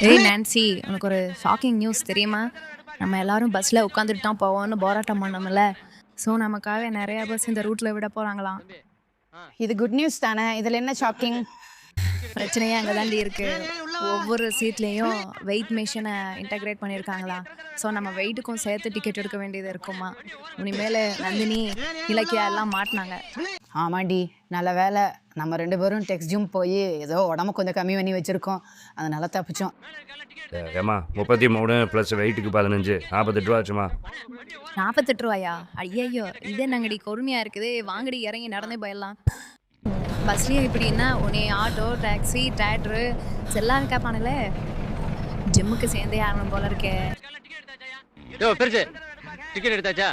ஏய் நான்சி, உனக்கு ஒரு ஷாக்கிங் நியூஸ் தெரியுமா? நம்ம எல்லாரும் பஸ்ஸில் உட்காந்துட்டு தான் போவோம்னு போராட்டம் பண்ணோம்ல. ஸோ நமக்காக நிறைய பஸ் இந்த ரூட்டில் விட போகிறாங்களாம். இது குட் நியூஸ் தானே? இதில் என்ன ஷாக்கிங்? பிரச்சனையே அங்கே தாண்டி இருக்கு. ஒவ்வொரு சீட்லேயும் வெயிட் மிஷினை இன்டகிரேட் பண்ணியிருக்காங்களா. ஸோ நம்ம வெயிட்டுக்கும் சேர்த்து டிக்கெட் எடுக்க வேண்டியது இருக்குமா. இனிமேல் நந்தினி, இலக்கியா எல்லாம் மாட்டினாங்க. ஆமாண்டி, நல்ல வேலை நம்ம 2 பேரும் டெக்ஸ்ட் ஜூம் போய் ஏதோ உடம்பு கொஞ்சம் கம்மி பண்ணி வச்சுருக்கோம். அதனால தப்பிச்சோம். ஏம்மா 33 ப்ளஸ் வெயிட்டுக்கு 15 48 ரூபா ஆச்சுமா. 48 ரூபாயா? ஐயையோ, இதே நாங்கடி கொடுமையாக இருக்குது. வாங்கடி இறங்கி நடந்தே போயிடலாம். பஸ்லேயும் இப்படின்னா உன்னை ஆட்டோ, டாக்ஸி, டிராக்டரு எல்லாம் கேட்பானுங்களே. ஜிம்முக்கு சேர்ந்தே ஆகணும் போல இருக்கே. பெருசு டிக்கெட் எடுத்தாச்சா?